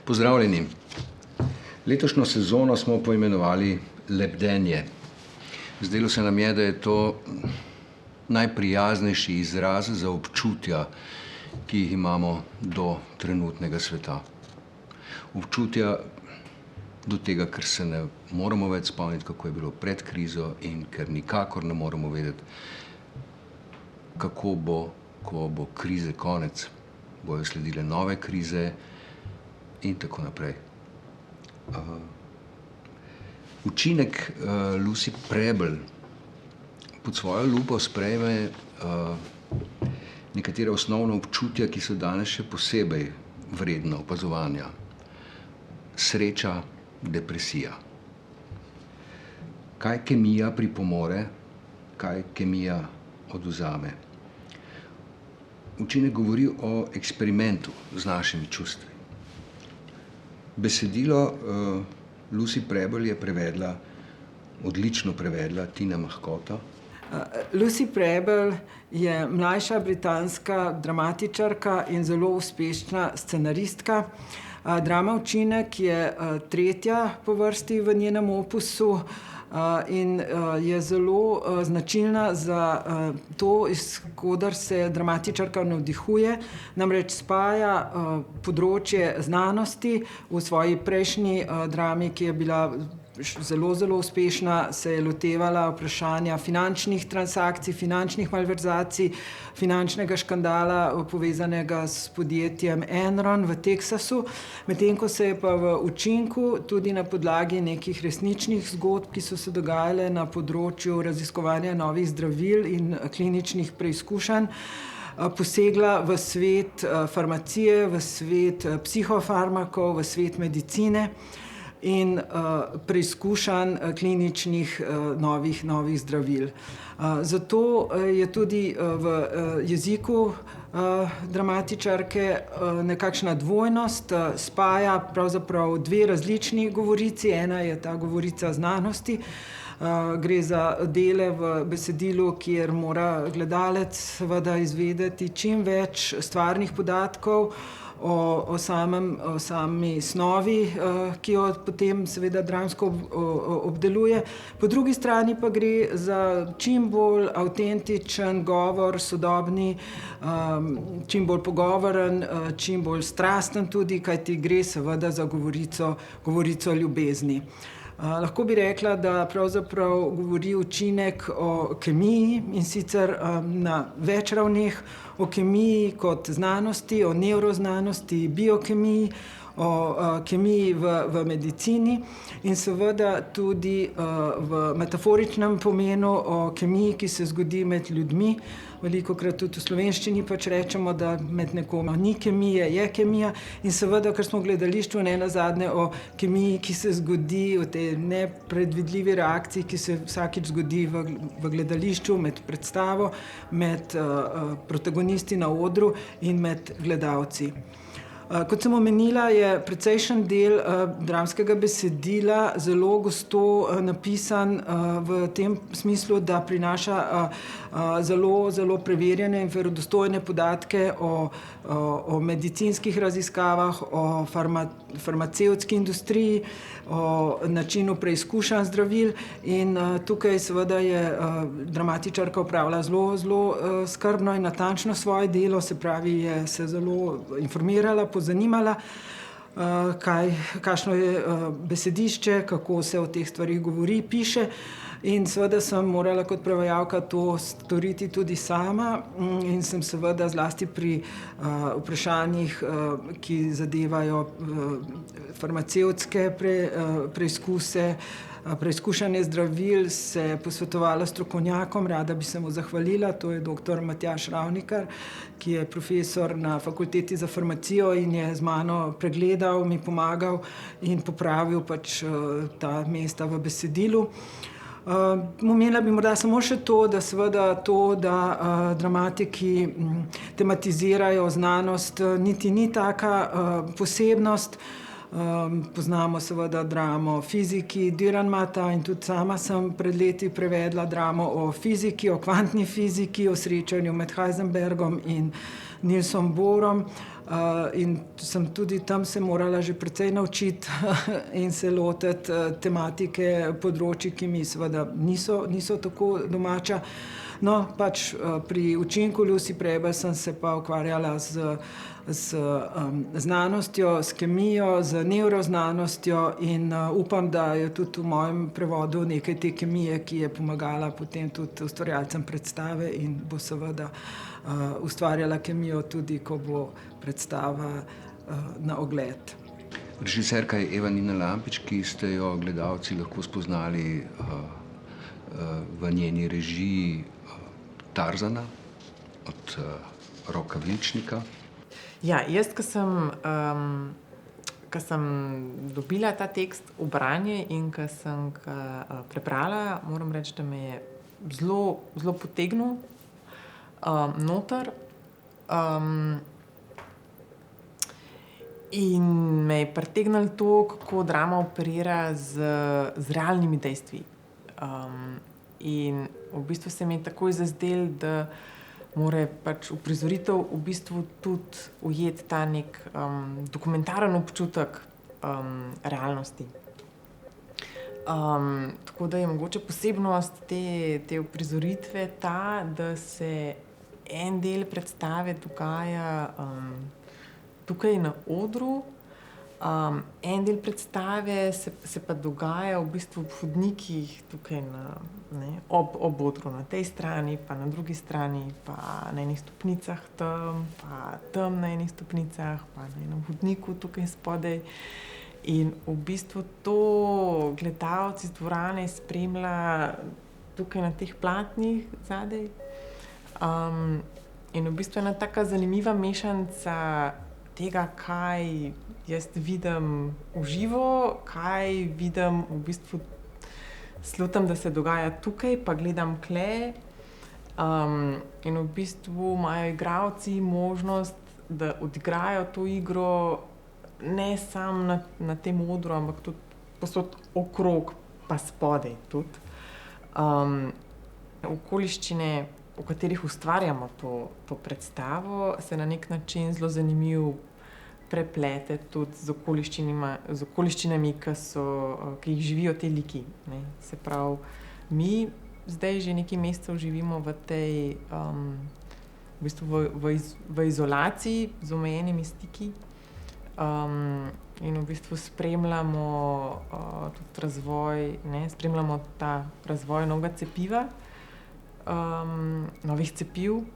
Pozdravljeni. Letošnjo sezono smo poimenovali Lebdenje. Zdelo se nam je, da je to najprijaznejši izraz za občutja, ki jih imamo do trenutnega sveta. Občutja do tega, ker se ne moremo več spomniti, kako je bilo pred krizo in ker nikakor ne moremo vedeti, kako bo, ko bo krize konec. Bojo sledile nove krize in tako naprej. Učinek Lucy Prebble pod svojo lupo sprejme nekatera osnovna občutja, ki so danes še posebej vredna opazovanja. Sreča, depresija. Kaj kemija pripomore, kaj kemija odvzame. Učinek govori o eksperimentu z našimi čustvi. Besedilo Lucy Prebble je odlično prevedla Tina Mahkota. Lucy Prebble je mlajša britanska dramatičarka in zelo uspešna scenaristka. Drama Učinek je tretja po vrsti v njenem opusu in je zelo značilna za to, iz koder se dramatičarka navdihuje. Namreč spaja področje znanosti. V svoji prejšnji drami, ki je bila zelo uspešna, se je lotevala vprašanja finančnih transakcij, finančnih malverzacij, finančnega škandala, povezanega s podjetjem Enron v Teksasu, medtem ko se je pa v Učinku tudi na podlagi nekih resničnih zgodb, ki so se dogajale na področju raziskovanja novih zdravil in kliničnih preizkušanj, posegla v svet farmacije, v svet psihofarmakov, v svet medicine in preizkušanj kliničnih novih zdravil. Zato je tudi v jeziku dramatičarke nekakšna dvojnost, spaja pravzaprav dve različni govorici. Ena je ta govorica znanosti. Gre za dele v besedilu, kjer mora gledalec seveda izvedeti čim več stvarnih podatkov o sami snovi, ki jo potem seveda dramsko obdeluje. Po drugi strani pa gre za čim bolj avtentičen govor, sodobni, čim bolj pogovoren, čim bolj strasten tudi, kajti gre seveda za govorico ljubezni. Lahko bi rekla, da pravzaprav govori Učinek o kemiji, in sicer na več ravneh. O kemiji kot znanosti, o nevroznanosti, biokemiji, o kemiji v medicini in seveda tudi v metaforičnem pomenu o kemiji, ki se zgodi med ljudmi. Velikokrat tudi v slovenščini pač rečemo, da med nekom ni kemije, je kemija, in seveda, ker smo v gledališču, nenazadnje o kemiji, ki se zgodi, o tej nepredvidljivi reakciji, ki se vsakič zgodi v gledališču, med predstavo, med protagonisti na odru in med gledalci. Kot sem omenila, je precejšen del dramskega besedila zelo gosto napisan v tem smislu, da prinaša zelo preverjene in verodostojne podatke o medicinskih raziskavah, o farmacevtski industriji, o načinu preizkušanj zdravil in tukaj seveda je dramatičarka opravila zelo skrbno in natančno svoje delo, se pravi, je se zelo informirala, pozanimala, kakšno je besedišče, kako se o teh stvarih govori, piše. In seveda sem morala kot prevajalka to storiti tudi sama in sem seveda zlasti pri vprašanjih, ki zadevajo farmacevtske preizkuse, preizkušanje zdravil, se posvetovala strokovnjakom. Rada bi se mu zahvalila, to je dr. Matjaž Ravnikar, ki je profesor na Fakulteti za farmacijo in je z mano pregledal, mi pomagal in popravil pač ta mesta v besedilu. Omenila bi morda samo še to, da dramatiki tematizirajo znanost, niti ni taka posebnost. Poznamo seveda dramo Fiziki Dürrenmatta in tudi sama sem pred leti prevedla dramo o fiziki, o kvantni fiziki, o srečanju med Heisenbergom in Nielsom Bohrom. In sem tudi tam se morala že precej naučiti in se lotiti tematike področji, ki mi seveda niso tako domača. No, pač pri učinku Lucy Prebble sem se pa ukvarjala z znanostjo, s kemijo, z nevroznanostjo in upam, da je tudi v mojem prevodu nekaj te kemije, ki je pomagala potem tudi ustvarjalcem predstave in bo seveda ustvarjala kemijo tudi, ko bo predstava na ogled. Režiserka je Eva Nina Lampič, ki ste jo gledalci lahko spoznali v njeni režiji Tarzana od Roka Vilčnika. Ja, jaz, ko sem dobila ta tekst v branje in ko sem ga prebrala, moram reči, da me je zelo, zelo potegnil noter. In me je pritegnilo to, kako drama operira z realnimi dejstvi. In v bistvu se mi je takoj zazdelo, da mora pač uprizoritev v bistvu tudi ujeti ta nek dokumentaren občutek realnosti. Tako da je mogoče posebnost te uprizoritve ta, da se en del predstave dogaja tukaj na odru, en del predstave se pa dogaja v bistvu v hodnikih tukaj ob odru, na tej strani, pa na drugi strani, pa na enih stopnicah tam, pa tam na enih stopnicah, pa na enem hodniku tukaj spodaj. In v bistvu to gledalci z dvorane spremlja tukaj na teh platnih zadaj. In v bistvu ena taka zanimiva mešanca tega, kaj jaz vidim v živo, kaj vidim v bistvu slutam, da se dogaja tukaj, pa gledam tule. In v bistvu imajo igralci možnost, da odigrajo to igro ne samo na tem odru, ampak tudi povsod okrog, pa spodaj tudi. Okoliščine, v katerih ustvarjamo to predstavo, se na nek način zelo zanimivo preplete tudi z okoliščinami, ki jih živijo te liki. Se pravi, mi zdaj že nekaj mesecev živimo v tej v bistvu v izolaciji z omejenimi stiki. In v bistvu spremljamo tudi razvoj, spremljamo ta razvoj novega cepiva, novih cepiv.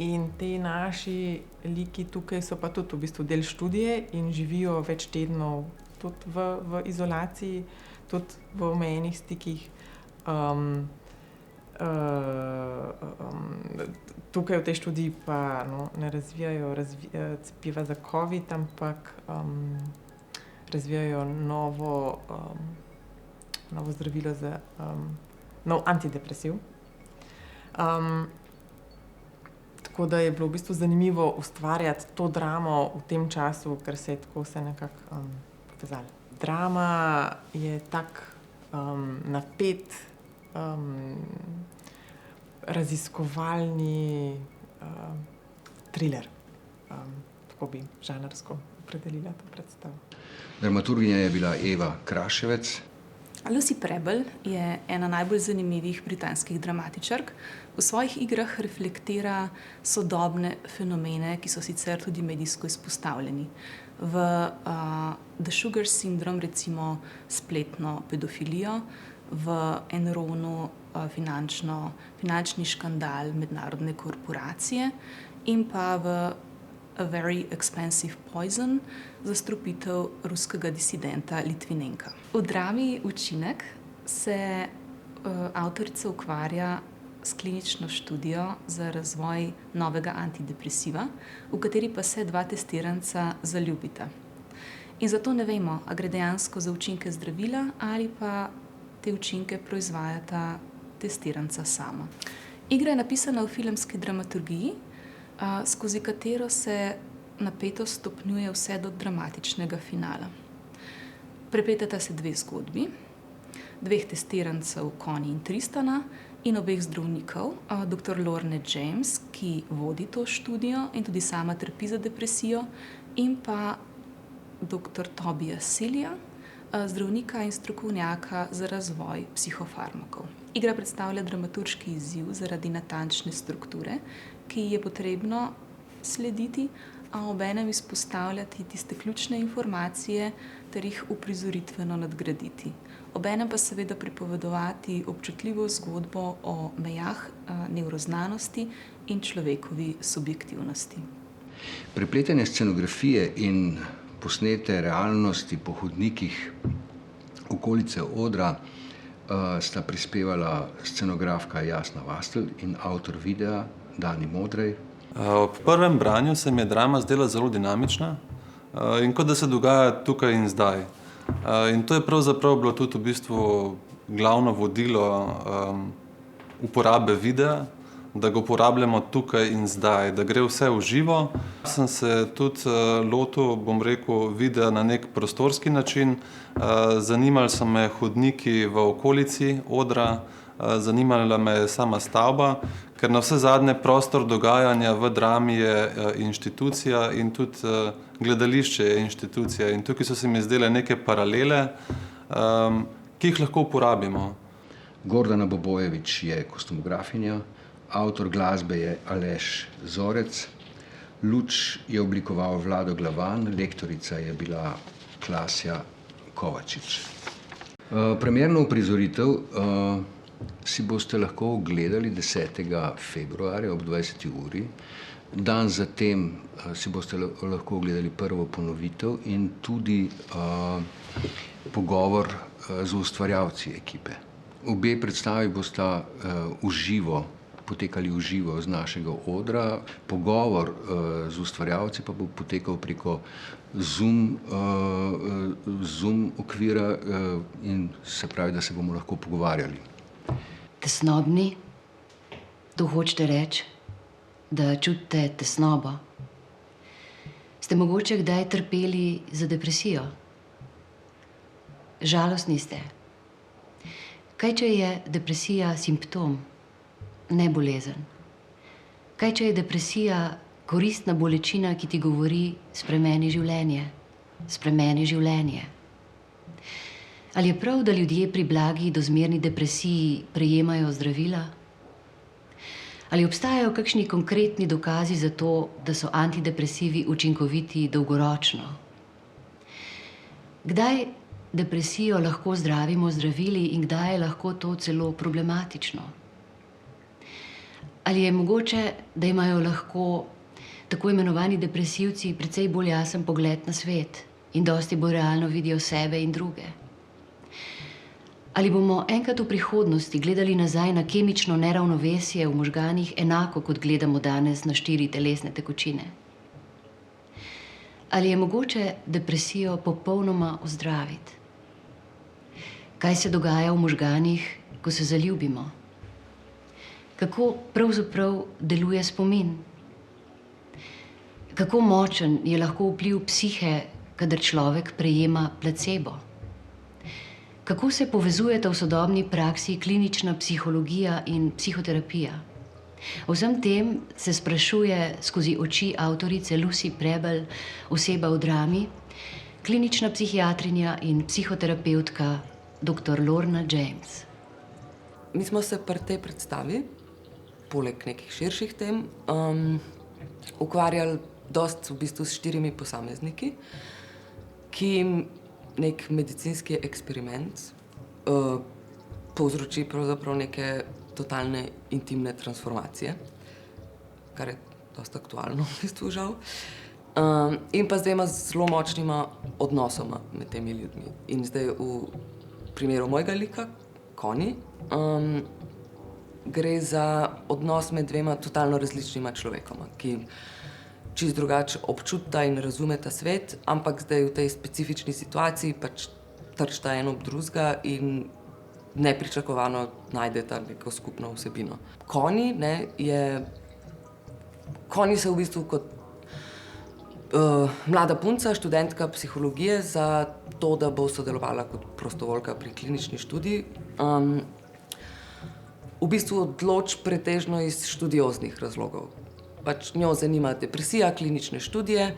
In te naši liki tukaj so pa tudi v bistvu del študije in živijo več tednov tudi v izolaciji, tudi v omejenih stikih. Tukaj v tej študiji pa ne razvijajo cepiva za COVID, ampak razvijajo novo zdravilo za nov antidepresiv. Tako da je bilo v bistvu zanimivo ustvarjati to dramo v tem času, ker se je tako vse nekako povezalo. Drama je tak napet, raziskovalni triler. Tako bi žanrsko opredelila to predstavo. Dramaturginja je bila Eva Kraševec. Lucy Prebble je ena najbolj zanimivih britanskih dramatičark. V svojih igrah reflektira sodobne fenomene, ki so sicer tudi medijsko izpostavljeni. V The Sugar Syndrome recimo spletno pedofilijo, v Enronu finančni škandal mednarodne korporacije in pa v A Very Expensive Poison zastrupitev ruskega disidenta Litvinenka. V drami Učinek se avtorica ukvarja s klinično študijo za razvoj novega antidepresiva, v kateri pa se dva testiranca zaljubita. In zato ne vemo, a gre dejansko za učinke zdravila ali pa te učinke proizvajata testiranca sama. Igra je napisana v filmski dramaturgiji, skozi katero se napetost stopnjuje vse do dramatičnega finala. Prepletata se dve zgodbi, dveh testirancev Connie in Tristana in obeh zdravnikov, dr. Lorne James, ki vodi to študijo in tudi sama trpi za depresijo, in pa dr. Tobija Silja, zdravnika in strokovnjaka za razvoj psihofarmakov. Igra predstavlja dramaturški izziv zaradi natančne strukture, ki je potrebno slediti, a obenem izpostavljati tiste ključne informacije ter jih uprizoritveno nadgraditi. Obenem pa seveda pripovedovati občutljivo zgodbo o mejah nevroznanosti in človekovi subjektivnosti. Prepletanje scenografije in posnete realnosti po hodnikih okolice odra sta prispevala scenografka Jasna Vastel in avtor videa Dani Modrej. Ob prvem branju se mi je drama zdela zelo dinamična in kot da se dogaja tukaj in zdaj. In to je pravzaprav bilo tudi v bistvu glavno vodilo uporabe videa, da ga uporabljamo tukaj in zdaj, da gre vse v živo. Sem se tudi lotil, bom rekel, videa na nek prostorski način. Zanimali so me hodniki v okolici odra, zanimala me je sama stavba, ker na vse zadnje prostor dogajanja v drami je inštitucija in tudi gledališče je inštitucija. In tukaj so se mi zdele neke paralele, ki jih lahko uporabimo. Gordana Bobojevič je kostumografinja, avtor glasbe je Aleš Zorec, luč je oblikoval Vlado Glavan, lektorica je bila Klasja Kovačič. Premierno uprizoritev si boste lahko ogledali 10. februarja ob 20. uri. Dan zatem si boste lahko ogledali prvo ponovitev in tudi pogovor z ustvarjalci ekipe. Obe predstavi bosta potekali v živo z našega odra, pogovor z ustvarjalci pa bo potekal preko Zoom okvira in se pravi, da se bomo lahko pogovarjali. Tesnobni, to hočete reči, da čutite tesnobo. Ste mogoče kdaj trpeli za depresijo? Žalostni ste. Kaj, če je depresija simptom, ne bolezen? Kaj, če je depresija koristna bolečina, ki ti govori, spremeni življenje, spremeni življenje? Ali je prav, da ljudje pri blagi dozmerni depresiji prejemajo zdravila? Ali obstajajo kakšni konkretni dokazi za to, da so antidepresivi učinkoviti dolgoročno? Kdaj depresijo lahko zdravimo z zdravili in kdaj je lahko to celo problematično? Ali je mogoče, da imajo lahko tako imenovani depresivci precej bolj jasen pogled na svet in dosti bolj realno vidijo sebe in druge? Ali bomo enkrat v prihodnosti gledali nazaj na kemično neravnovesje v možganih enako, kot gledamo danes na 4 telesne tekočine? Ali je mogoče depresijo popolnoma ozdraviti? Kaj se dogaja v možganih, ko se zaljubimo? Kako pravzaprav deluje spomin? Kako močen je lahko vpliv psihe, kadar človek prejema placebo? Kako se povezujeta v sodobni praksi klinična psihologija in psihoterapija? O vsem tem se sprašuje skozi oči avtorice Lucy Prebble, oseba v drami, klinična psihiatrinja in psihoterapeutka dr. Lorna James. Mi smo se pri tej predstavi, poleg nekih širših tem, ukvarjali dosti v bistvu s 4 posamezniki, ki jim nek medicinski eksperiment povzroči pravzaprav neke totalne intimne transformacije, kar je dosti aktualno v bistvu žal. In pa z 2 zelo močnima odnosoma med temi ljudmi. In zdaj v primeru mojega lika, Connie, gre za odnos med 2 totalno različnima človekoma, ki čisto drugače občutita in razumeta svet, ampak zdaj v tej specifični situaciji pač trčita eno ob drugega in nepričakovano najdeta neko skupno vsebino. Connie se v bistvu kot mlada punca, študentka psihologije, za to, da bo sodelovala kot prostovoljka pri klinični študiji. V bistvu odloči pretežno iz študioznih razlogov. Pač njo zanima depresija, klinične študije,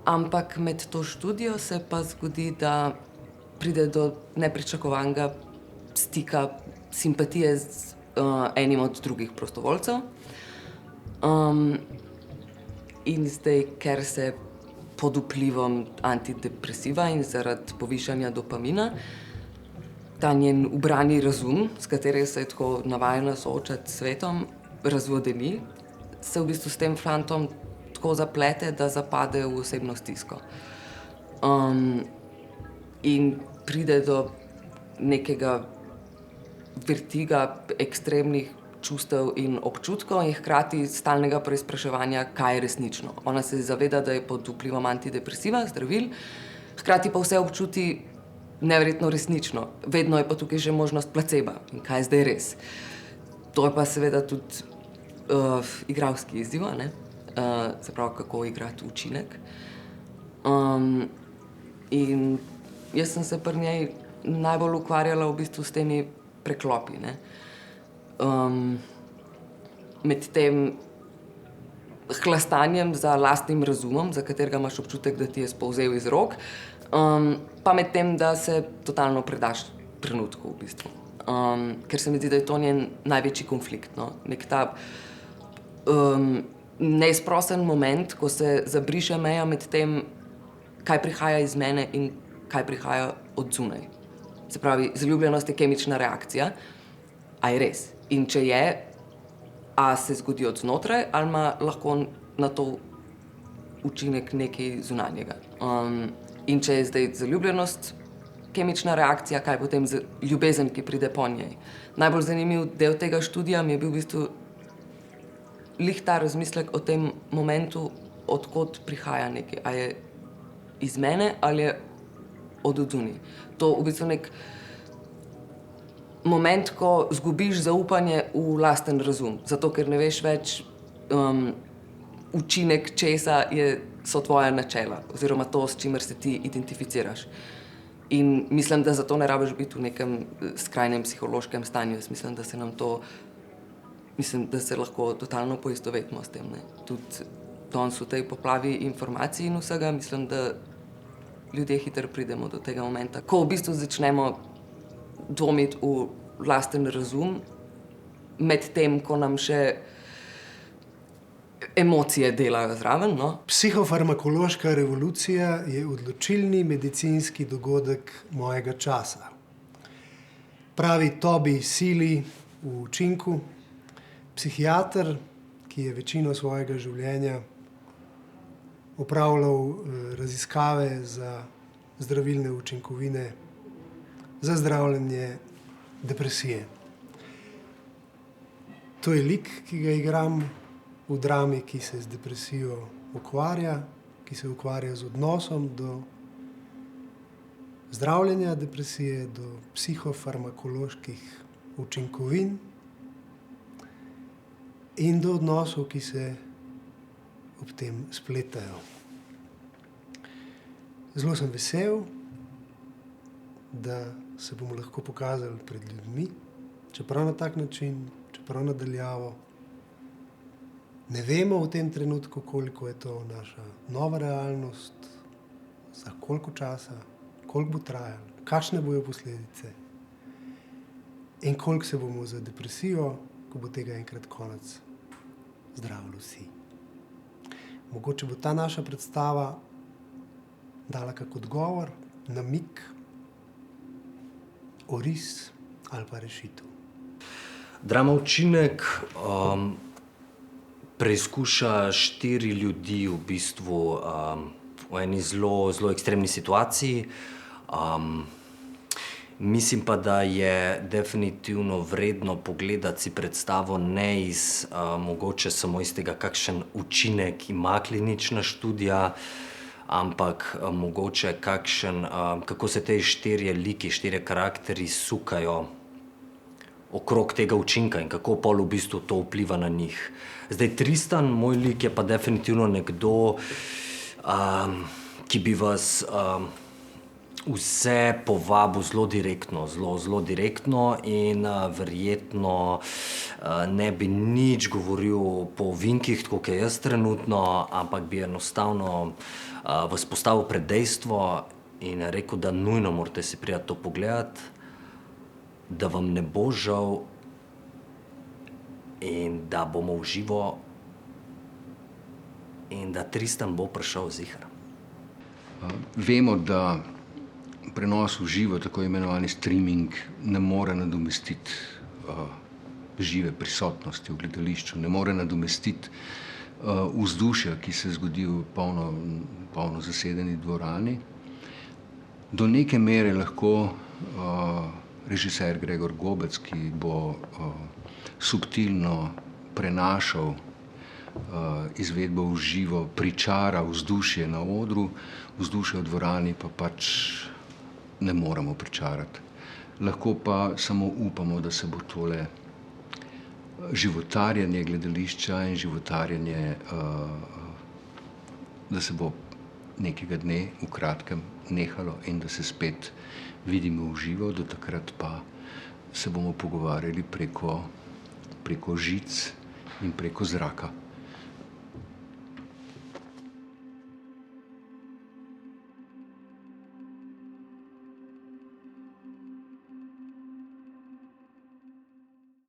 ampak med to študijo se pa zgodi, da pride do nepričakovanega stika, simpatije z enim od drugih prostovoljcev. In zdaj, ker se pod vplivom antidepresiva in zaradi povišanja dopamina ta njen ubrani razum, s katerim se je tako navajena soočati s svetom, razvodeni, se v bistvu s tem fantom tako zaplete, da zapade v osebno stisko. In pride do nekega vertiga ekstremnih čustev in občutkov in hkrati stalnega preizpraševanja, kaj je resnično. Ona se zaveda, da je pod vplivom antidepresiva, zdravil, hkrati pa vse občuti neverjetno resnično. Vedno je pa tukaj že možnost placeba in kaj je zdaj res. To je pa seveda tudi igralski izziv, se pravi, kako igrati učinek. In jaz sem se pri njej najbolj ukvarjala v bistvu s temi preklopi, med tem hlastanjem za lastnim razumom, za katerega imaš občutek, da ti je spolzel iz rok, pa med tem, da se totalno predaš trenutku v bistvu. Ker se mi zdi, da je to njen največji konflikt, nek ta neizprosen moment, ko se zabriše meja med tem, kaj prihaja iz mene in kaj prihaja od zunaj. Se pravi, zaljubljenost je kemična reakcija, a je res? In če je, a se zgodi od znotraj, ali ima lahko na to učinek nekaj zunanjega. In če je zdaj zaljubljenost kemična reakcija, kaj potem ljubezen, ki pride po njej. Najbolj zanimiv del tega študija mi je bil v bistvu lih ta razmislek o tem momentu, odkot prihaja nekaj. A je iz mene ali je od odzunaj. To v bistvu nek moment, ko zgubiš zaupanje v lasten razum, zato ker ne veš več učinek česa so tvoja načela oziroma to, s čimer se ti identificiraš. In mislim, da zato ne rabiš biti v nekem skrajnem psihološkem stanju. Jaz mislim, da se nam to, da se lahko totalno poistovetimo s tem. Tudi danes v tej poplavi informacij in vsega, mislim, da ljudje hitro pridemo do tega momenta, ko v bistvu začnemo dvomiti v lasten razum, med tem, ko nam še emocije delajo zraven. Psihofarmakološka revolucija je odločilni medicinski dogodek mojega časa. Pravi Toby Seeley v Učinku, psihiater, ki je večino svojega življenja opravljal raziskave za zdravilne učinkovine za zdravljenje depresije. To je lik, ki ga igram v drami, ki se z depresijo ukvarja, ki se ukvarja z odnosom do zdravljenja depresije, do psihofarmakoloških učinkovin in do odnosov, ki se ob tem spletajo. Zelo sem vesel, da se bomo lahko pokazali pred ljudmi, čeprav na tak način, čeprav nadaljavo. Ne vemo v tem trenutku, koliko je to naša nova realnost, za koliko časa, koliko bo trajalo, kakšne bojo posledice in koliko se bomo za depresijo, ko bo tega enkrat konec, zdravili vsi. Mogoče bo ta naša predstava dala kak odgovor, namig, oris ali pa rešitev. Drama Učinek preizkuša 4 ljudi v bistvu v eni zelo ekstremni situaciji. Mislim pa, da je definitivno vredno pogledati si predstavo ne iz mogoče samo iz tega, kakšen učinek ima klinična študija, ampak mogoče kako se te 4 liki, 4 karakterji sukajo okrog tega učinka in kako pol v bistvu to vpliva na njih. Zdaj, Tristan, moj lik, je pa definitivno nekdo, ki bi vas vse povabil zelo direktno, zelo direktno in verjetno ne bi nič govoril po ovinkih, tako kot jaz trenutno, ampak bi enostavno vas postavil pred dejstvo in rekel, da nujno morate si priti to pogledati, da vam ne bo žal in da bomo v živo in da Tristan bo prišel ziher. Vemo, da prenos v živo, tako imenovani streaming, ne more nadomestiti žive prisotnosti v gledališču, ne more nadomestiti vzdušja, ki se zgodi v polno zasedeni dvorani. Do neke mere lahko režiser Gregor Gobec, ki bo subtilno prenašal izvedbo v živo, pričara vzdušje na odru, vzdušje v dvorani pa pač ne moremo pričarati. Lahko pa samo upamo, da se bo tole životarjenje gledališča in životarjenje, da se bo nekega dne v kratkem nehalo in da se spet vidimo v živo, do takrat pa se bomo pogovarjali preko žic in preko zraka.